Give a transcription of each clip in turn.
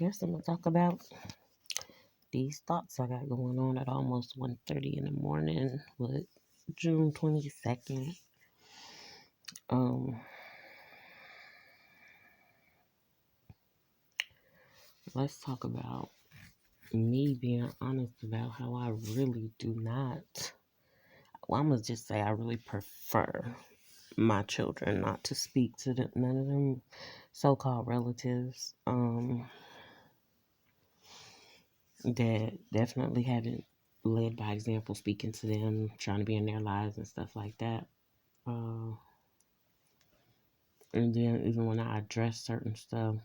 guess I'm gonna talk about these thoughts I got going on at almost 1:30 in the morning with June 22nd. Um, let's talk about me being honest about how I really do not. Well, I'm gonna just say I really prefer my children not to speak to none of them so-called relatives. That definitely haven't led by example, speaking to them, trying to be in their lives and stuff like that. Uh, and then even when I address certain stuff,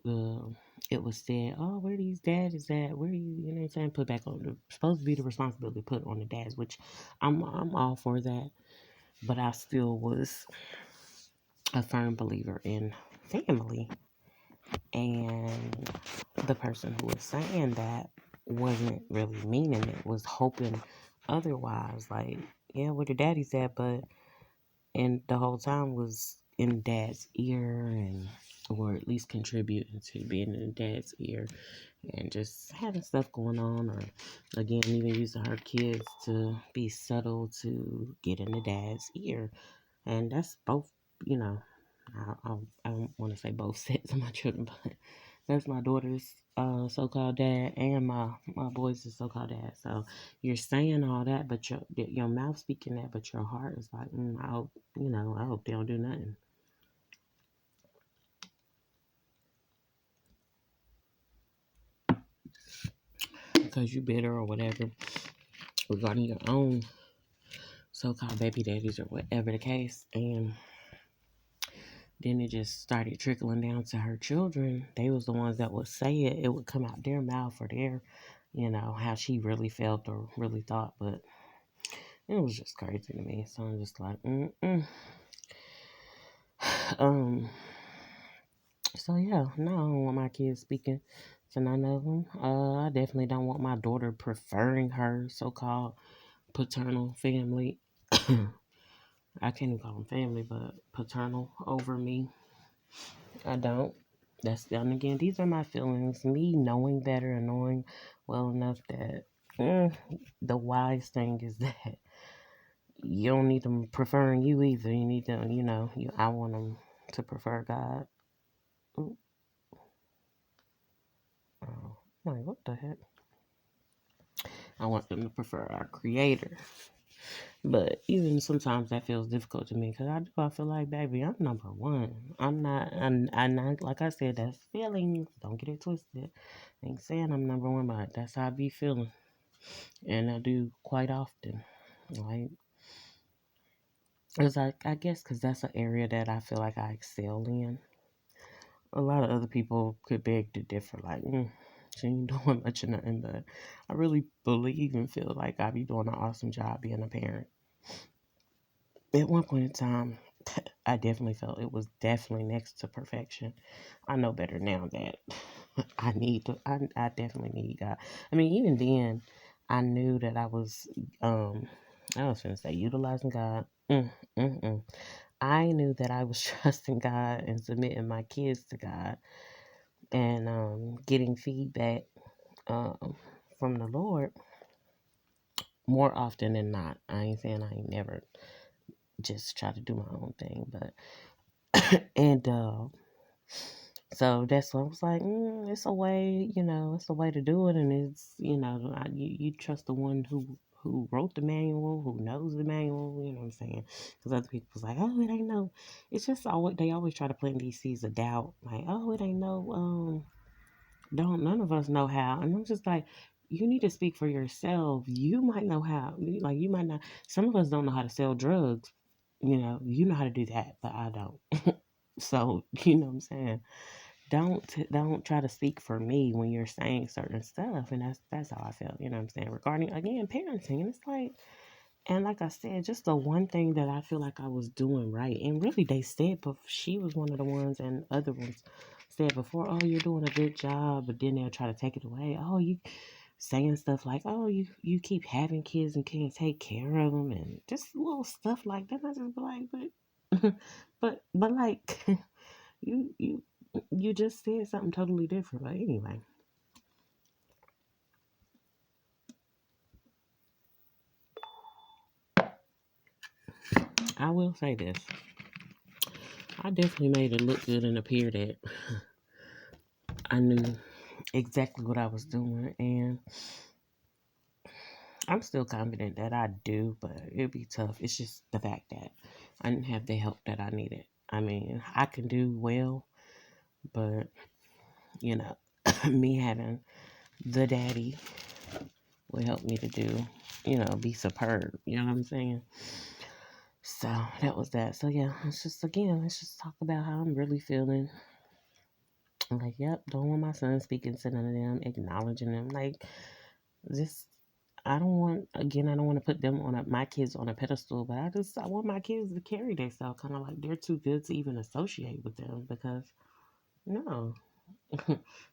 uh, it was said, "Oh, where these dads at? Where you know what I'm saying? Put back on the supposed to be the responsibility put on the dads," which I'm all for that, but I still was a firm believer in family, and the person who was saying that wasn't really meaning it, was hoping otherwise. Like, yeah, where the daddy's at, but and the whole time was in dad's ear, and or at least contributing to being in dad's ear and just having stuff going on, or again even using her kids to be subtle to get in the dad's ear. And that's both, you know, I don't want to say both sets of my children, but that's my daughter's so-called dad and my boys' so-called dad. So you're saying all that, but your mouth speaking that, but your heart is like, I hope, I hope they don't do nothing. Because you bitter or whatever regarding your own so-called baby daddies or whatever the case. And then it just started trickling down to her children. They was the ones that would say it. It would come out their mouth or their, how she really felt or really thought. But it was just crazy to me. So I'm just like, um. So yeah, no, I don't want my kids speaking to none of them. I definitely don't want my daughter preferring her so-called paternal family. I can't even call them family, but paternal over me. I don't. And again, these are my feelings. Me knowing better and knowing well enough that the wise thing is that you don't need them preferring you either. You need them, I want them to prefer God. Ooh, oh, like, what the heck? I want them to prefer our Creator. But even sometimes that feels difficult to me because I feel like, baby, I'm number one. I'm not, like I said, that's feelings. Don't get it twisted. I ain't saying I'm number one, but that's how I be feeling. And I do quite often. Like, it's like, I guess because that's an area that I feel like I excel in. A lot of other people could beg to differ, like, she ain't doing much of nothing, but I really believe and feel like I be doing an awesome job being a parent. At one point in time, I definitely felt it was definitely next to perfection. I know better now that I definitely need God. I mean, even then, I knew that I was going to say utilizing God. I knew that I was trusting God and submitting my kids to God and getting feedback um, from the Lord more often than not. I ain't saying I ain't never just try to do my own thing, but and so that's why I was like, it's a way, it's a way to do it, and it's, you trust the one who wrote the manual, who knows the manual, you know what I'm saying? Because other people's like, oh, it ain't no, it's just always they always try to plant these seeds of doubt, like, oh, it ain't no, don't none of us know how, and I'm just like, you need to speak for yourself. You might know how, like you might not. Some of us don't know how to sell drugs. You know how to do that, but I don't. So you know what I'm saying. Don't try to speak for me when you're saying certain stuff, and that's how I felt. You know what I'm saying regarding again parenting, and it's like, and like I said, just the one thing that I feel like I was doing right, and really they said, but she was one of the ones, and other ones said before, oh, you're doing a good job, but then they'll try to take it away. Oh, you saying stuff like, oh, you keep having kids and can't take care of them, and just little stuff like that. I just be like, but, but like, you. You just said something totally different. But anyway, I will say this. I definitely made it look good and appear that I knew exactly what I was doing. And I'm still confident that I do, but it'd be tough. It's just the fact that I didn't have the help that I needed. I mean, I can do well, but you know, me having the daddy will help me to do, be superb. You know what I'm saying? So that was that. So yeah, let's just talk about how I'm really feeling. I'm like, yep, don't want my son speaking to none of them, acknowledging them. Like, just I don't want to put them my kids on a pedestal, but I want my kids to carry themselves kind of like they're too good to even associate with them because no,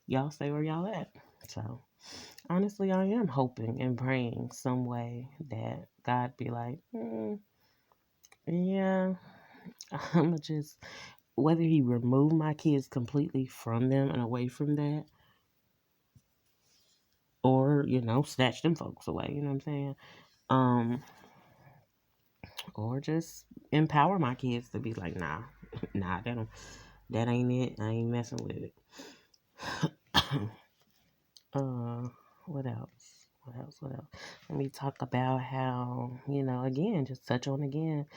y'all stay where y'all at. So honestly, I am hoping and praying some way that God be like, yeah, I'ma just whether He remove my kids completely from them and away from that, or snatch them folks away. You know what I'm saying? Um, or just empower my kids to be like, nah, nah, that ain't it. I ain't messing with it. uh, what else? What else? What else? Let me talk about how again, just touch on again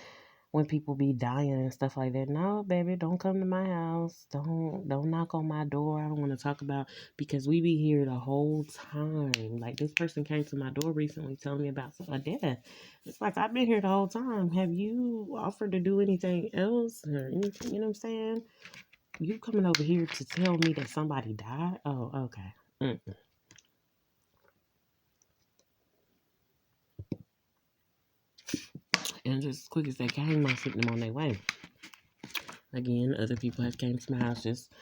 when people be dying and stuff like that. No, baby, don't come to my house. Don't knock on my door. I don't want to talk about because we be here the whole time. Like this person came to my door recently telling me about a death. It's like I've been here the whole time. Have you offered to do anything else or anything? You know what I'm saying? You coming over here to tell me that somebody died? Oh, okay. And just as quick as they came, I sent them on their way. Again, other people have came to my house just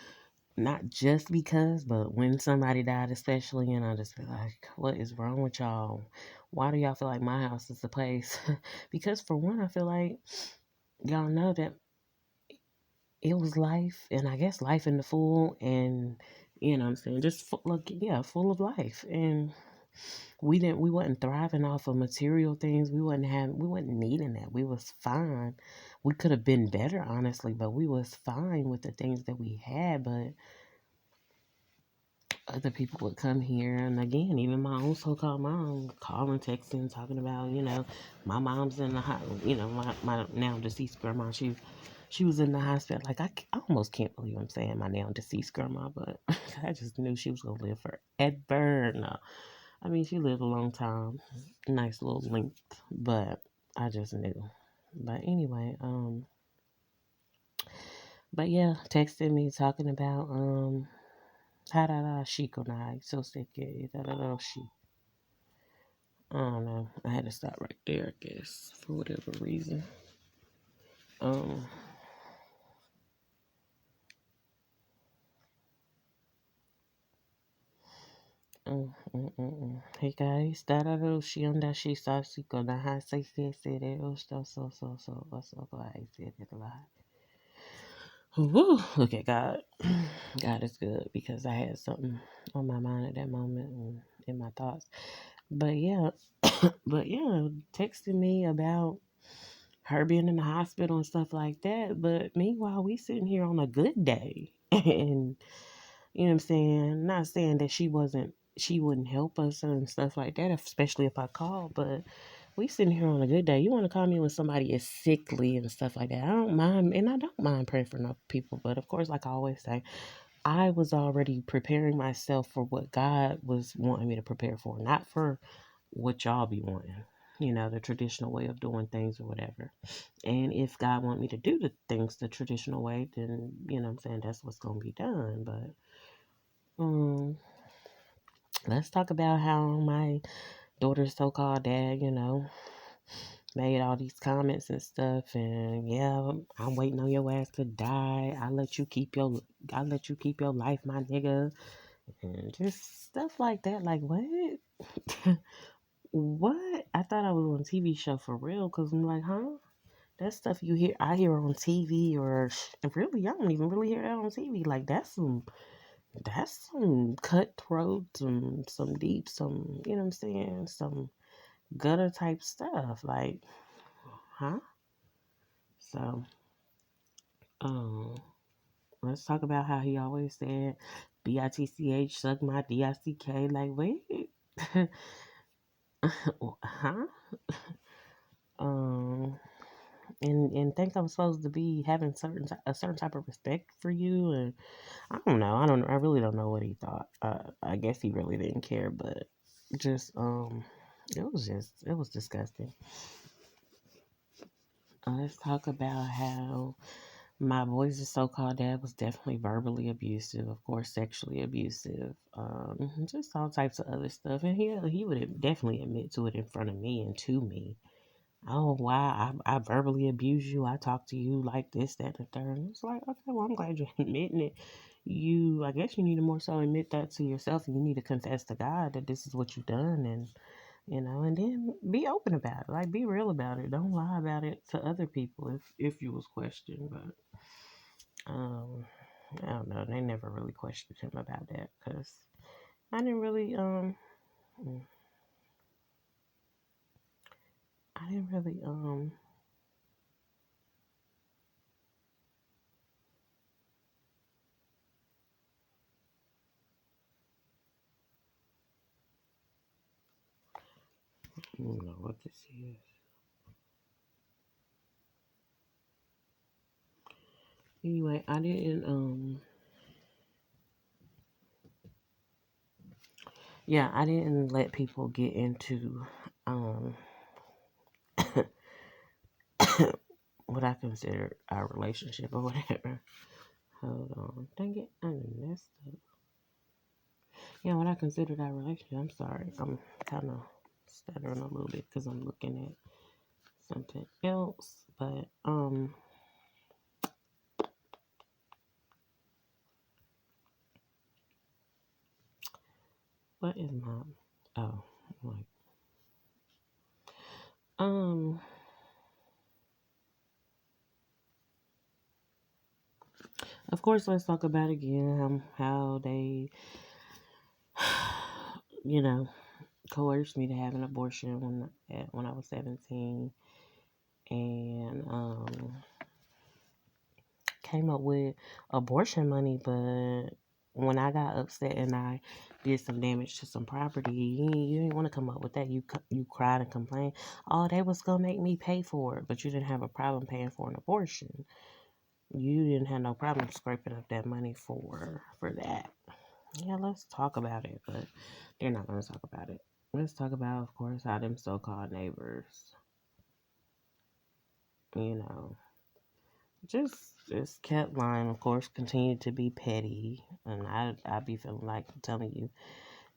not just because, but when somebody died, especially, and I just be like, what is wrong with y'all? Why do y'all feel like my house is the place? Because for one, I feel like y'all know that it was life, and I guess life in the full, and what I'm saying, just full of life, and we wasn't thriving off of material things. We wasn't needing that. We was fine. We could have been better, honestly, but we was fine with the things that we had, but other people would come here, and again, even my own so-called mom calling, texting, talking about, my mom's in the my now deceased grandma. She was in the hospital. Like I almost can't believe I'm saying my now deceased grandma, but I just knew she was gonna live forever. No, I mean she lived a long time, nice little length, but I just knew. But anyway, but yeah, texting me talking about Harara Shikonai, so sick, she. I don't know. I had to stop right there, I guess, for whatever reason. Um, Hey guys, Dararo Shionda Shisasiko Naha Sere so what's up I said it a lot. Woo, look at God. God is good because I had something on my mind at that moment and in my thoughts. But yeah, texting me about her being in the hospital and stuff like that. But meanwhile, we sitting here on a good day. And you know what I'm saying? Not saying that she wouldn't help us and stuff like that, especially if I called, but we sitting here on a good day. You want to call me when somebody is sickly and stuff like that. I don't mind, and I don't mind praying for no people. But of course, like I always say, I was already preparing myself for what God was wanting me to prepare for, not for what y'all be wanting. The traditional way of doing things or whatever. And if God want me to do the things the traditional way, then I'm saying that's what's gonna be done. But let's talk about how my daughter's so-called dad, made all these comments and stuff, and yeah, I'm waiting on your ass to die. I let you keep your life, my nigga, and just stuff like that. Like what? What? I thought I was on a TV show for real, cause I'm like, huh? That stuff I hear on TV, or really, I don't even really hear that on TV. Like that's some cutthroat, some deep, you know what I'm saying, some gutter type stuff. Like, huh? So, um, let's talk about how he always said, "BITCH, suck my DICK." Like, wait, huh? Um, and think I'm supposed to be having a certain type of respect for you, and I don't know. I really don't know what he thought. I guess he really didn't care, but just it was disgusting. Let's talk about how my boy's so-called dad was definitely verbally abusive, of course, sexually abusive, just all types of other stuff, and he would definitely admit to it in front of me and to me. Oh, why I verbally abuse you. I talk to you like this, that, and the third. And it's like, okay, well, I'm glad you're admitting it. I guess you need to more so admit that to yourself, and you need to confess to God that this is what you've done, and and then be open about it. Like, be real about it. Don't lie about it to other people if you was questioned. But I don't know. They never really questioned him about that because I didn't really mm, I didn't really I don't know what this is. Anyway, I didn't yeah, I didn't let people get into um what I consider our relationship or whatever. Hold on. Dang it, I messed up. Yeah, what I considered our relationship. I'm sorry. I'm kind of stuttering a little bit because I'm looking at something else. But what is my oh like um of course let's talk about again how they you know coerced me to have an abortion when I was 17, and came up with abortion money. But when I got upset and I did some damage to some property, you didn't want to come up with that. You cried and complained. Oh, they was gonna make me pay for it, but you didn't have a problem paying for an abortion. You didn't have no problem scraping up that money for that. Yeah, let's talk about it, but they're not gonna talk about it. Let's talk about, of course, how them so-called neighbors, you know, just kept lying. Of course, continued to be petty, and I be feeling like I'm telling you,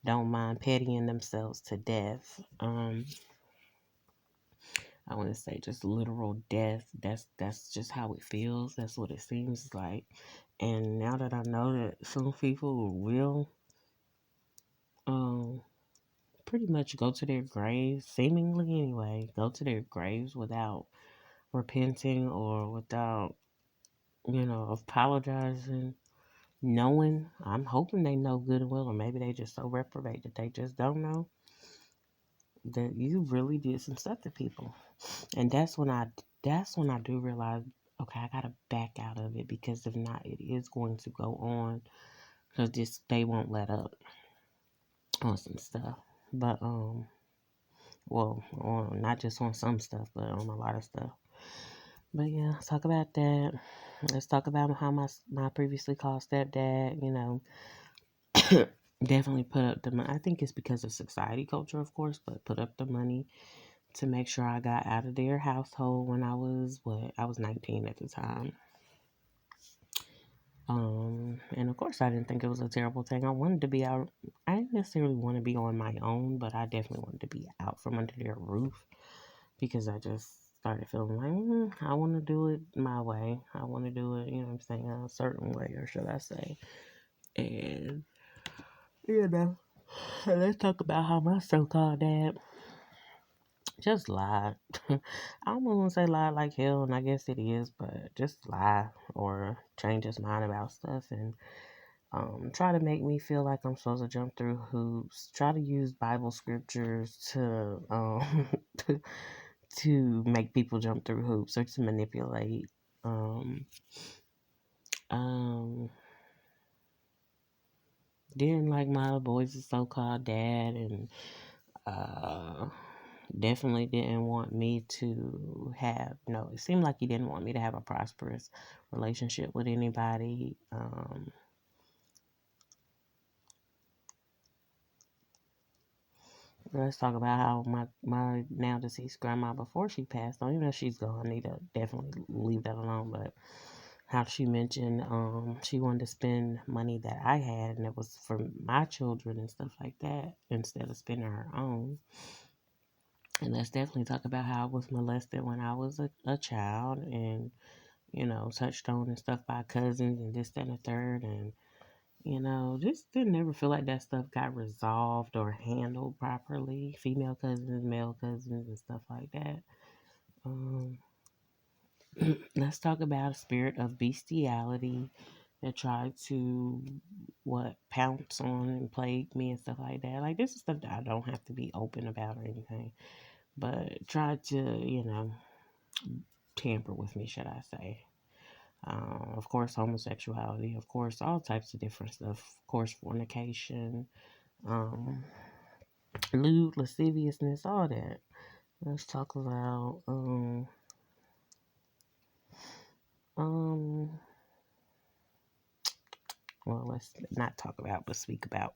don't mind pettying themselves to death. I want to say just literal death. That's just how it feels. That's what it seems like. And now that I know that some people will um pretty much go to their graves, seemingly anyway, go to their graves without repenting or without, apologizing, knowing. I'm hoping they know good and well, or maybe they just so reprobate that they just don't know that you really did some stuff to people. And that's when I do realize, okay, I gotta back out of it, because if not, it is going to go on, because this they won't let up on some stuff. But well, not just on some stuff, but on a lot of stuff. But yeah, let's talk about that. Let's talk about how my previously called stepdad, definitely put up the money. I think it's because of society culture, of course, but put up the money to make sure I got out of their household when I was what? I was 19 at the time. And of course, I didn't think it was a terrible thing. I wanted to be out. I didn't necessarily want to be on my own, but I definitely wanted to be out from under their roof, because I just started feeling like, I want to do it my way. I want to do it, what I'm saying, a certain way, or should I say. And, you know, let's talk about how my so called dad just lie. I don't want to say lie like hell, and I guess it is, but just lie or change his mind about stuff and try to make me feel like I'm supposed to jump through hoops. Try to use Bible scriptures to to, to make people jump through hoops or to manipulate. Um, um, didn't like my boys' so-called dad, and uh, definitely didn't want me to have. No, it seemed like he didn't want me to have a prosperous relationship with anybody. Let's talk about how my now deceased grandma, before she passed on, even though she's gone, need to definitely leave that alone. But how she mentioned she wanted to spend money that I had and it was for my children and stuff like that instead of spending her own. And let's definitely talk about how I was molested when I was a child and, touched on and stuff by cousins and this, that, and the third. And, just didn't ever feel like that stuff got resolved or handled properly. Female cousins, male cousins, and stuff like that. Um, let's talk about a spirit of bestiality that tried to pounce on and plague me and stuff like that. Like this is stuff that I don't have to be open about or anything, but tried to tamper with me, should I say? Of course, homosexuality. Of course, all types of different stuff. Of course, fornication, um, lewd, lasciviousness, all that. Let's talk about um well, let's not talk about, but speak about.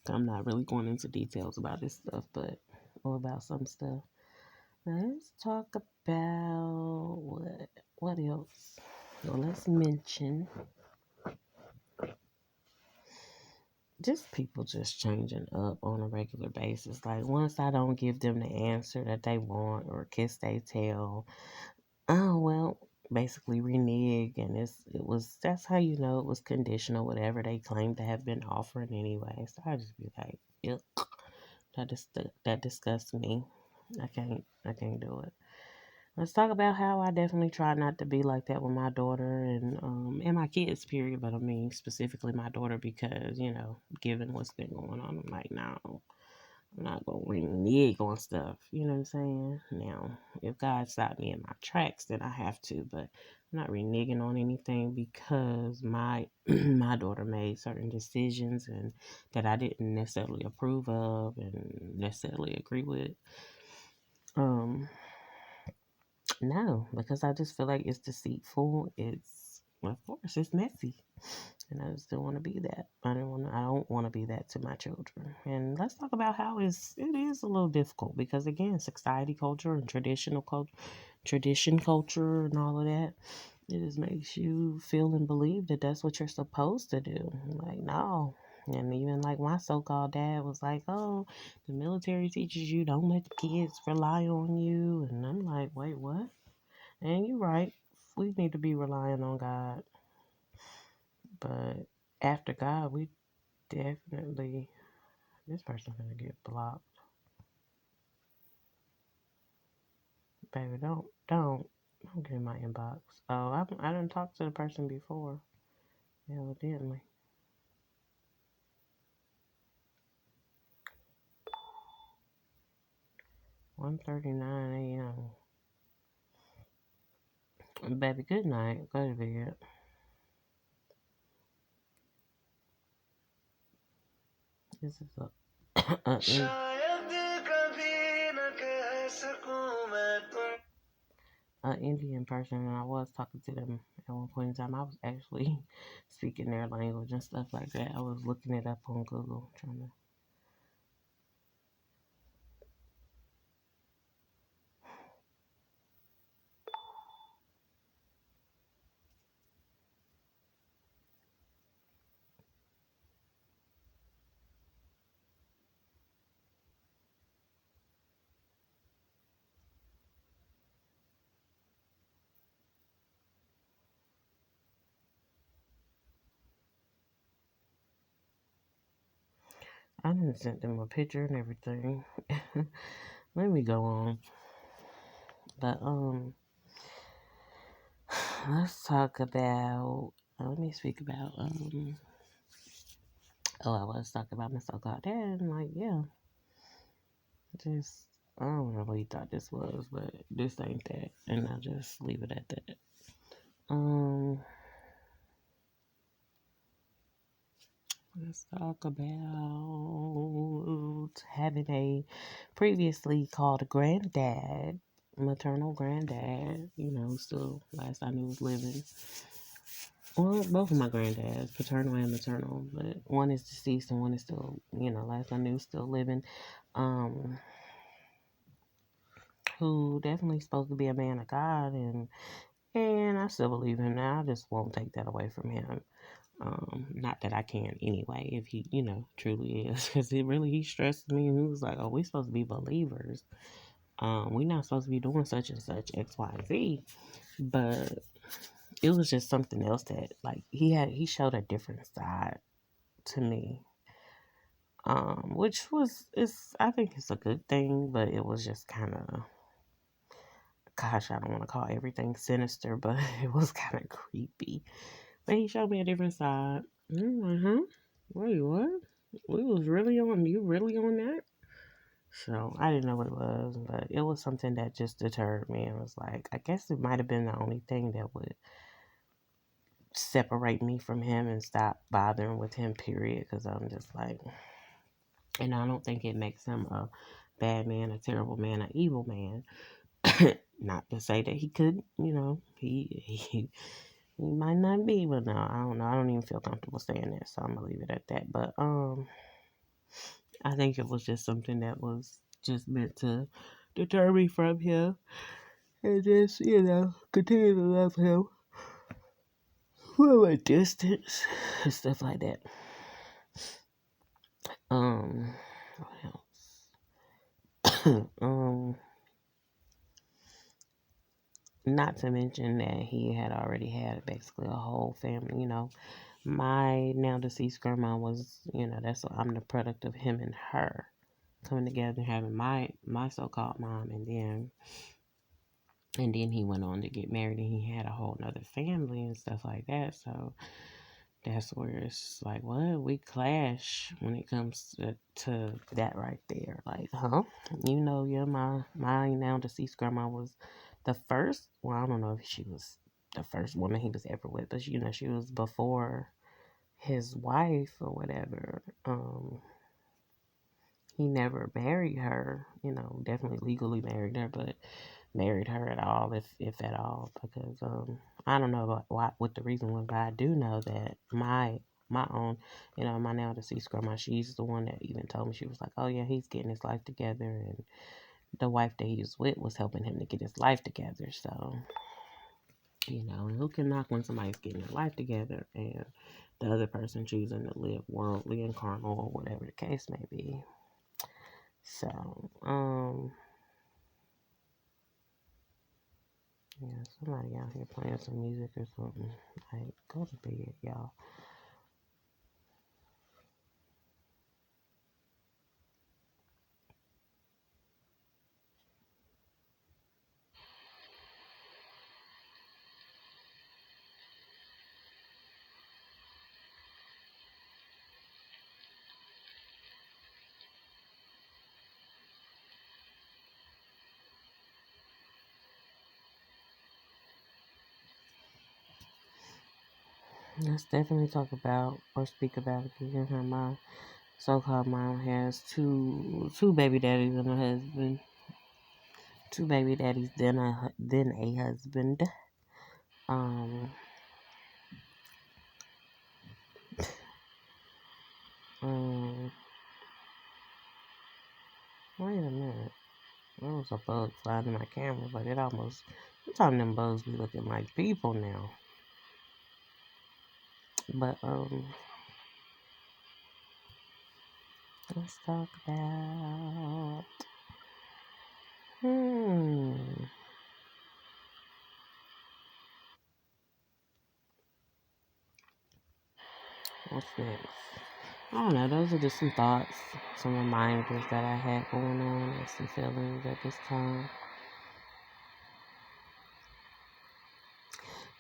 I'm not really going into details about this stuff, but or about some stuff. Let's talk about what else? Well, let's mention just people just changing up on a regular basis. Like once I don't give them the answer that they want or kiss they tail, oh well, basically renege, and that's how you know it was conditional, whatever they claim to have been offering anyway. So I just be like, yuck, that disgusts me. I can't do it. Let's talk about how I definitely try not to be like that with my daughter and my kids, period. But I mean specifically my daughter because given what's been going on, I'm like, no, I'm not gonna renege on stuff. You know what I'm saying? Now, if God stopped me in my tracks, then I have to. But I'm not reneging on anything because my my daughter made certain decisions and that I didn't necessarily approve of and necessarily agree with. Um, no, because I just feel like it's deceitful. Of course, it's messy, and I just don't want to be that. I don't want to be that to my children. And let's talk about how it is a little difficult because again, society culture and tradition culture, and all of that. It just makes you feel and believe that that's what you're supposed to do. Like no. And even like my so-called dad was like, "Oh, the military teaches you don't let the kids rely on you," and I'm like, "Wait, what?" And you're right. We need to be relying on God. But after God, we definitely, this person's going to get blocked. Baby, don't get in my inbox. Oh, I didn't talk to the person before. Evidently. 1:39 a.m. Baby, good night. Go to bed. This is a Indian person, and I was talking to them at one point in time. I was actually speaking their language and stuff like that. I was looking it up on Google, trying to. I didn't send them a picture and everything. let me go on. But let's talk about. Let me speak about. Oh, I was talking about my so-called dad, and like, yeah, just I don't know what he thought this was, but this ain't that, and I'll just leave it at that. Um, let's talk about having a previously called a granddad, maternal granddad. You know, still last I knew was living. Well, both of my granddads, paternal and maternal, but one is deceased and one is still, last I knew, still living. Um, who definitely supposed to be a man of God, and I still believe him now. I just won't take that away from him. Not that I can anyway, if he, truly is, because he stressed me. He was like, "Oh, we supposed to be believers. We not supposed to be doing such and such X, Y, and Z." But it was just something else that, like, he showed a different side to me, which I think it's a good thing, but it was just kind of, gosh, I don't want to call everything sinister, but it was kind of creepy. But he showed me a different side. Huh? Wait, what? You really on that? So I didn't know what it was, but it was something that just deterred me. It was like, I guess it might have been the only thing that would separate me from him and stop bothering with him, period. Because I'm just like, and I don't think it makes him a bad man, a terrible man, an evil man. Not to say that he could, he might not be, but no, I don't know. I don't even feel comfortable saying that, so I'm gonna leave it at that. But I think it was just something that was just meant to deter me from him, and just continue to love him from a distance and stuff like that. What else? Not to mention that he had already had basically a whole family. My now deceased grandma was, that's I'm the product of him and her coming together, having my so-called mom, and then he went on to get married, and he had a whole nother family and stuff like that. So that's where it's like, what, we clash when it comes to that right there. Like, huh? Yeah, my now deceased grandma was the first. Well, I don't know if she was the first woman he was ever with, but she was before his wife or whatever. He never married her. Definitely legally married her, but married her at all, if at all, because I don't know about what the reason was, but I do know that my own, my now deceased grandma, she's the one that even told me. She was like, "Oh yeah, he's getting his life together," and the wife that he was with was helping him to get his life together. So who can knock when somebody's getting their life together and the other person choosing to live worldly and carnal or whatever the case may be. So yeah, somebody out here playing some music or something. Like, go to bed, y'all. Let's definitely talk about or speak about it again. Her mom, so-called mom, has two baby daddies and a husband. Two baby daddies, then a husband. Um, um, wait a minute. There was a bug flying in my camera, but it almost. Sometimes them bugs be looking like people now. But let's talk about what's next? I don't know. Those are just some thoughts, some reminders that I had going on, and some feelings at this time.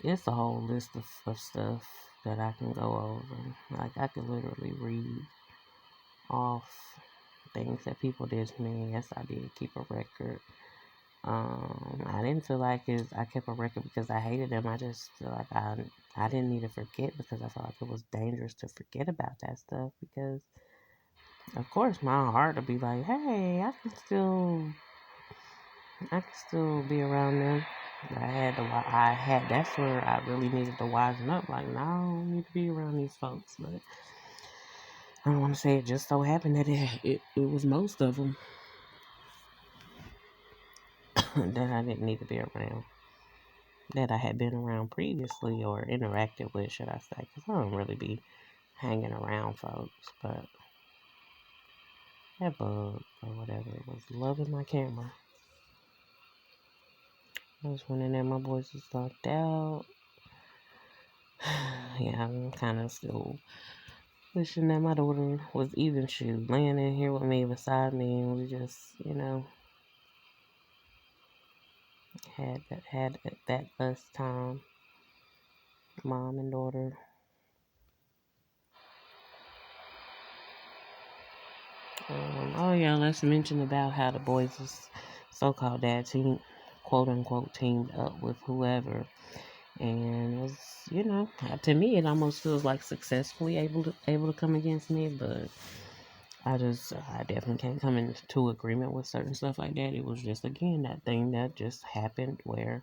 It's a whole list of stuff that I can go over. Like, I could literally read off things that people did to me. Yes, I did keep a record. I didn't feel like I kept a record because I hated them. I just feel like I didn't need to forget because I felt like it was dangerous to forget about that stuff because, of course, my heart would be like, hey, I can still be around them. That's where I really needed to wisen up. Like, no, I don't need to be around these folks. But I don't want to say it just so happened that it was most of them that I didn't need to be around. That I had been around previously or interacted with, should I say. Because I don't really be hanging around folks. But that bug or whatever was loving my camera. I was wondering if my voice was locked out. Yeah, I'm kind of still wishing that my daughter was even shoot laying in here with me beside me and we just, had that us time, mom and daughter. Oh yeah, let's mention about how the boys' so-called dad team, quote unquote, teamed up with whoever, and it was, to me it almost feels like successfully able to come against me, but I definitely can't come into agreement with certain stuff like that. It was just again that thing that just happened where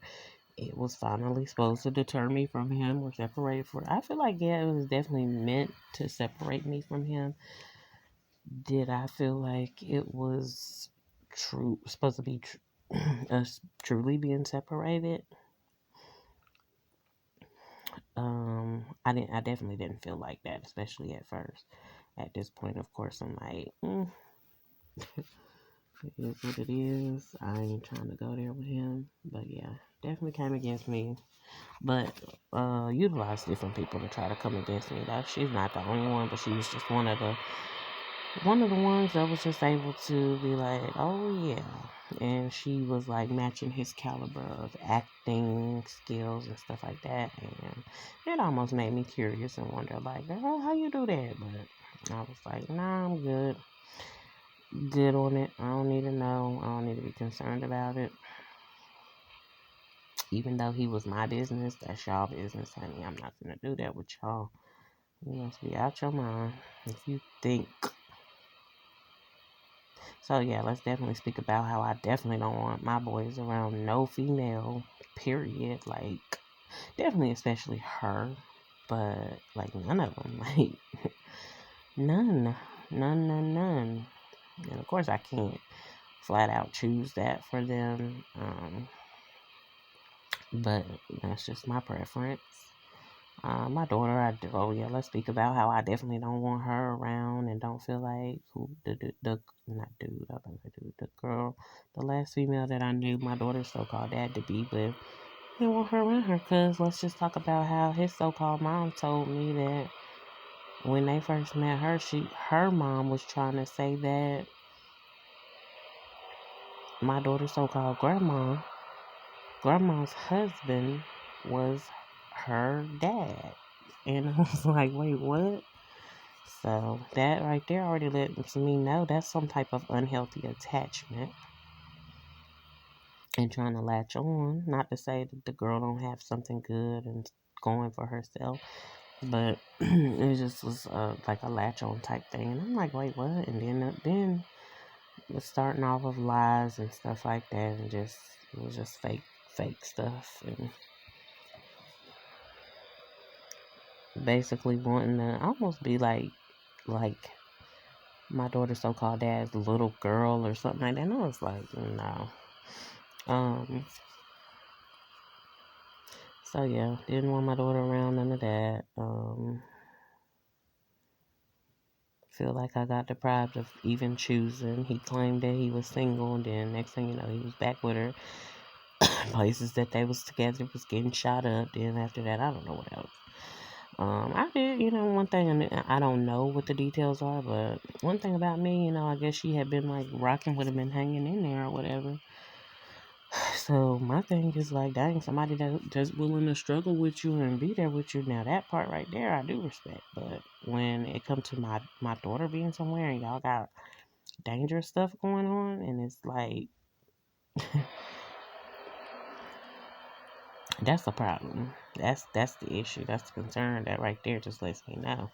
it was finally supposed to deter me from him or separate for. I feel like yeah, it was definitely meant to separate me from him. Did I feel like it was supposed to be us truly being separated? I definitely didn't feel like that, especially at first. At this point, of course, I'm like, it is what it is. I ain't trying to go there with him, but yeah, definitely came against me. But utilized different people to try to come against me. That she's not the only one, but she was just one of the ones that was just able to be like, oh yeah. And she was like matching his caliber of acting skills and stuff like that. And it almost made me curious and wonder, like, girl, how you do that? But I was like, nah, I'm good. Good on it. I don't need to know. I don't need to be concerned about it. Even though he was my business, that's y'all business, honey. I'm not gonna do that with y'all. You must be out your mind if you think. So yeah, let's definitely speak about how I definitely don't want my boys around no female. Period. Like definitely, especially her, but like none of them. Like none, none. And of course, I can't flat out choose that for them. But that's just my preference. My daughter, oh yeah, let's speak about how I definitely don't want her around and don't feel like not dude, I think the dude, the girl, the last female that I knew my daughter's so-called dad to be with. I didn't want her around her because let's just talk about how his so-called mom told me that when they first met her, her mom was trying to say that my daughter's so-called grandma's husband was her dad. And I was like, wait, what? So that right there already lets me know that's some type of unhealthy attachment and trying to latch on. Not to say that the girl don't have something good and going for herself, but it just was like a latch on type thing. And I'm like, wait, what? And then the starting off of lies and stuff like that, and just it was just fake stuff and basically wanting to almost be like my daughter's so-called dad's little girl or something like that. And I was like, no. Um, so yeah, didn't want my daughter around, none of that. Feel like I got deprived of even choosing. He claimed that he was single, and then next thing you know, he was back with her. Places that they was together was getting shot up. Then after that, I don't know what else. I did, one thing, and I don't know what the details are, but one thing about me, I guess she had been like rocking with him and hanging in there or whatever. So my thing is like, dang, somebody that's willing to struggle with you and be there with you. Now that part right there, I do respect. But when it comes to my daughter being somewhere and y'all got dangerous stuff going on, and it's like, that's the problem. That's the issue. That's the concern. That right there just lets me know.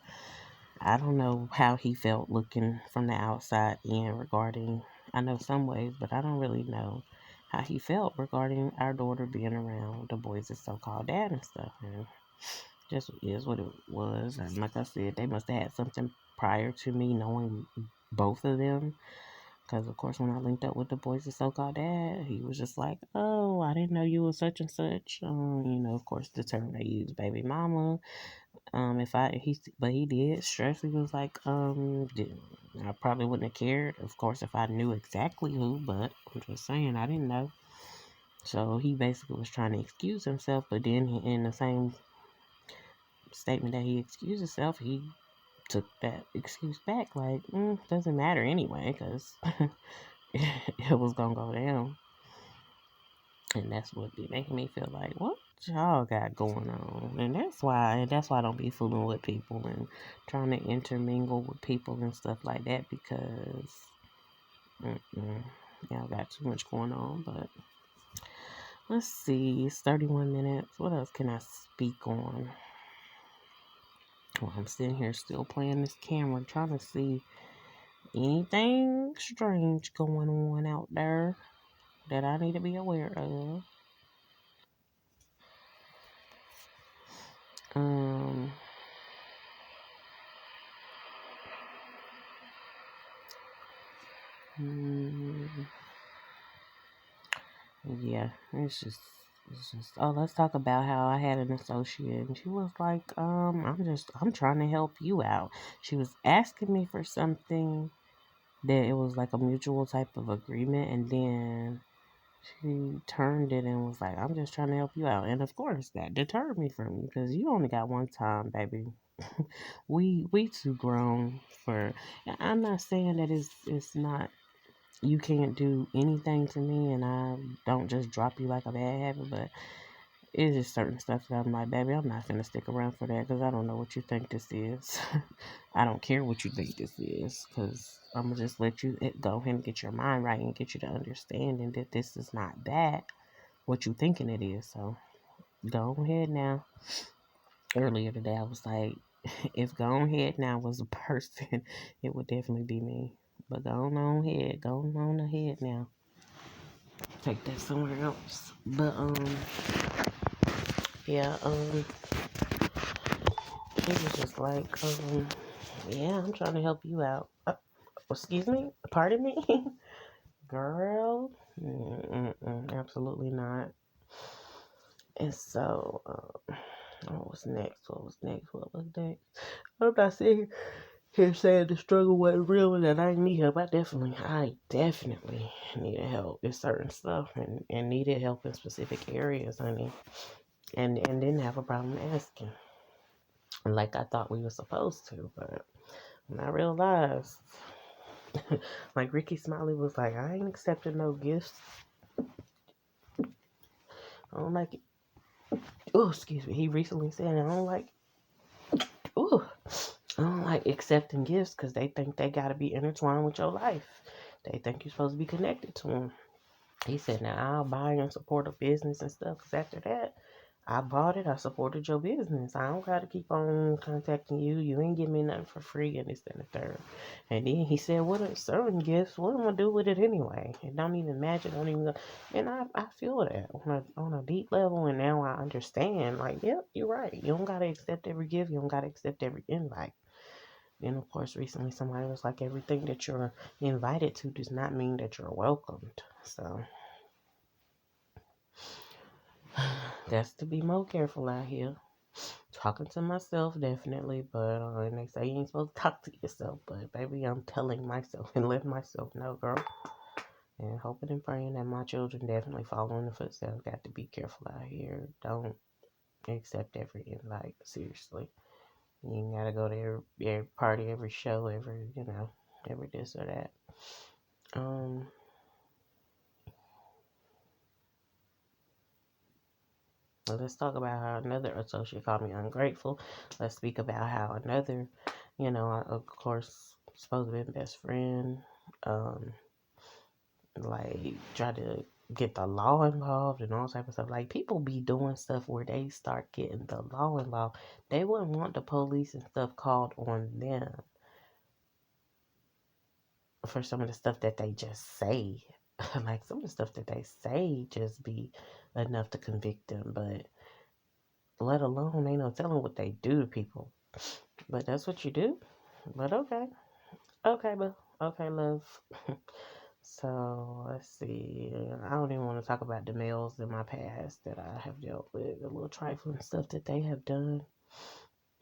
I don't know how he felt looking from the outside in regarding, I know some ways, but I don't really know how he felt regarding our daughter being around the boys' so-called dad and stuff. And just is what it was. And like I said, they must have had something prior to me knowing both of them. Because, of course, when I linked up with the boys' so-called dad, he was just like, oh, I didn't know you were such and such. Of course, the term they use, baby mama. But he did stress. He was like, I probably wouldn't have cared, of course, if I knew exactly who, but I'm just saying, I didn't know. So he basically was trying to excuse himself, but then in the same statement that he excused himself, he took that excuse back. Like, doesn't matter anyway, because it was gonna go down. And that's what be making me feel like, what y'all got going on? And that's why I don't be fooling with people and trying to intermingle with people and stuff like that, because y'all got too much going on. But let's see, it's 31 minutes. What else can I speak on? Well, I'm sitting here still playing this camera, trying to see anything strange going on out there that I need to be aware of. Um, mm, yeah, it's just. Oh, let's talk about how I had an associate, and she was like, I'm trying to help you out. She was asking me for something that it was like a mutual type of agreement, and then she turned it and was like, I'm just trying to help you out. And of course, that deterred me from you because you only got one time, baby. We too grown for. I'm not saying that it's not. You can't do anything to me, and I don't just drop you like a bad habit. But it's just certain stuff that I'm like, baby, I'm not gonna stick around for that because I don't know what you think this is. I don't care what you think this is because I'm gonna just let you go ahead and get your mind right and get you to understanding that this is not that what you thinking it is. So go ahead now. Earlier today, I was like, if go ahead now was a person, it would definitely be me. But go on ahead now. Take that somewhere else. But yeah, it was just like, yeah, I'm trying to help you out. Excuse me, pardon me, girl. Absolutely not. And so, what was next? What was next? What was next? I'm not sitting here saying the struggle wasn't real and that I need help. I definitely needed help in certain stuff and needed help in specific areas, honey. And didn't have a problem asking. Like I thought we were supposed to, but when I realized, like Ricky Smiley was like, I ain't accepting no gifts. I don't like it. Oh, excuse me. He recently said, ooh, I don't like accepting gifts because they think they got to be intertwined with your life. They think you're supposed to be connected to them. He said, now I'll buy and support a business and stuff. Because after that, I bought it. I supported your business. I don't got to keep on contacting you. You ain't giving me nothing for free and this and the third. And then he said, what are certain gifts? What am I going to do with it anyway? It don't even match. It don't even go. And I feel that on a deep level. And now I understand. Like, yep, you're right. You don't got to accept every gift. You don't got to accept every invite. And of course, recently somebody was like, everything that you're invited to does not mean that you're welcomed. So that's to be more careful out here. Talking to myself, definitely, but and they say you ain't supposed to talk to yourself, but baby, I'm telling myself and letting myself know, girl. And hoping and praying that my children definitely follow in the footsteps. Got to be careful out here. Don't accept every invite, seriously. You ain't gotta go to every party, every show, every this or that. Um, let's talk about how another associate called me ungrateful. Let's speak about how another, of course, supposed to be best friend, um, like try to get the law involved and all type of stuff. Like people be doing stuff where they start getting the law involved. They wouldn't want the police and stuff called on them for some of the stuff that they just say. Like some of the stuff that they say just be enough to convict them, but let alone ain't no telling what they do to people. But that's what you do. But okay. Okay, but okay, love. So let's see. I don't even want to talk about the males in my past that I have dealt with, the little trifling stuff that they have done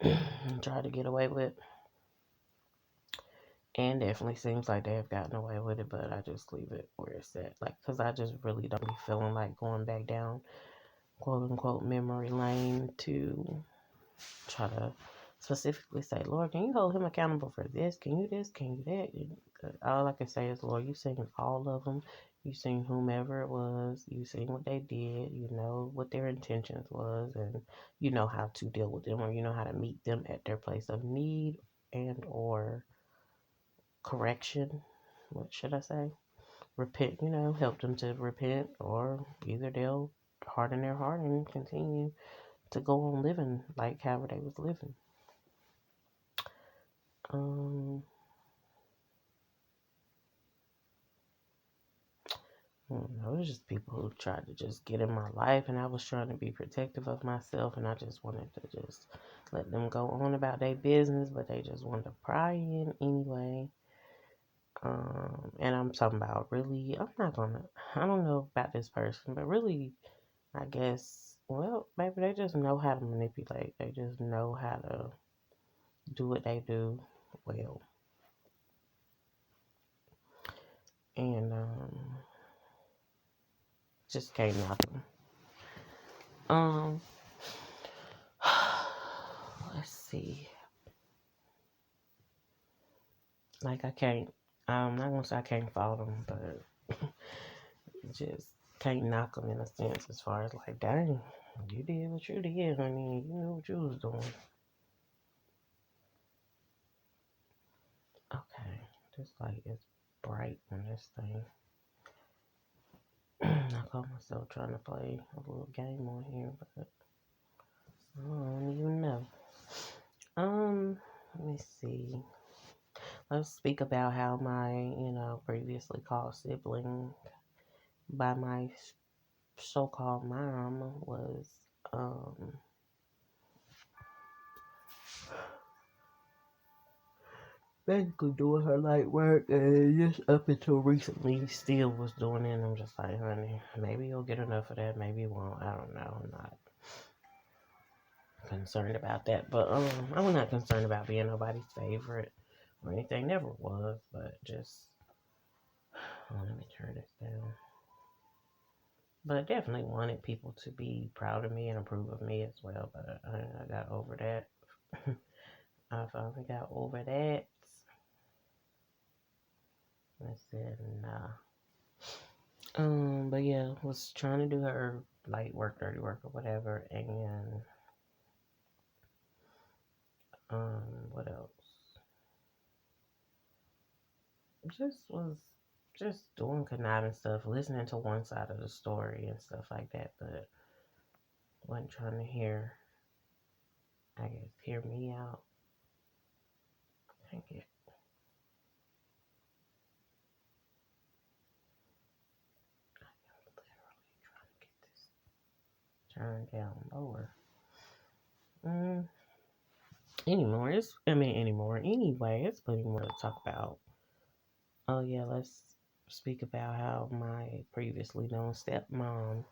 and tried to get away with. And definitely seems like they have gotten away with it, but I just leave it where it's at. Like, because I just really don't be feeling like going back down, quote unquote, memory lane to try to specifically say, Lord, can you hold him accountable for this? Can you this? Can you that? All I can say is, Lord, you seen all of them. You seen whomever it was. You seen what they did. You know what their intentions was, and you know how to deal with them, or you know how to meet them at their place of need and or correction. What should I say? Repent. Help them to repent, or either they'll harden their heart and continue to go on living like however they was living. Um, it was just people who tried to just get in my life, and I was trying to be protective of myself, and I just wanted to just let them go on about their business, but they just wanted to pry in anyway. And I'm talking about really, I don't know about this person, but really, I guess, well, maybe they just know how to manipulate. They just know how to do what they do well. And, just can't knock them. Let's see. Like I'm not gonna say I can't fault them, but just can't knock them in a sense as far as like, dang, you did what you did, honey. You knew what you was doing. Okay, this light is bright on this thing. I caught myself trying to play a little game on here, but I don't even know. Let me see. Let's speak about how my, previously called sibling by my so-called mom was, basically doing her light work, and just up until recently still was doing it. And I'm just like, honey, maybe you'll get enough of that, maybe you won't. I don't know. I'm not concerned about that, but I'm not concerned about being nobody's favorite or anything. Never was, but just let me turn this down. But definitely wanted people to be proud of me and approve of me as well. But I got over that. I finally got over that. I said, nah. But yeah, was trying to do her light work, dirty work, or whatever, and what else? Was just doing conniving stuff, listening to one side of the story and stuff like that, but wasn't trying to hear me out. Dang it. I am literally trying to get this turned down lower. Anyway, it's plenty more to talk about. Oh yeah, let's speak about how my previously known stepmom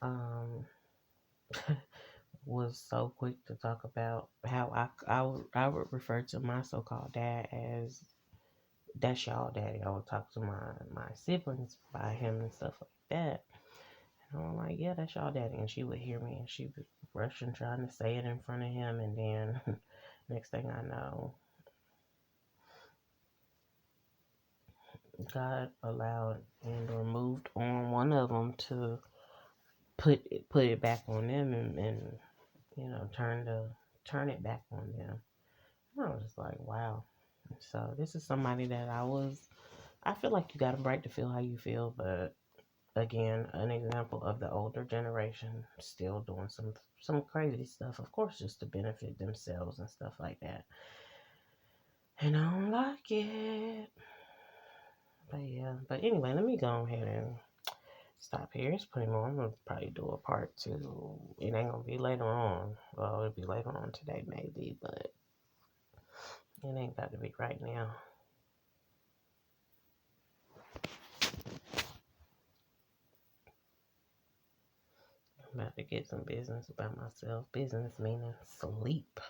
um was so quick to talk about how I would refer to my so-called dad as that's y'all daddy. I would talk to my siblings by him and stuff like that. And I'm like, yeah, that's y'all daddy. And she would hear me and she was rushing trying to say it in front of him, and then Next thing I know, God allowed and removed on one of them to put it back on them and turn it back on them. And I was just like, wow. So this is somebody that I feel like you got a right to feel how you feel, but again, an example of the older generation still doing some crazy stuff, of course, just to benefit themselves and stuff like that. And I don't like it. But yeah, but anyway, let me go ahead and stop here. It's pretty more. I'm gonna probably do a part two. It ain't gonna be later on. Well, it'll be later on today, maybe, but it ain't got to be right now. I'm about to get some business about myself. Business meaning sleep.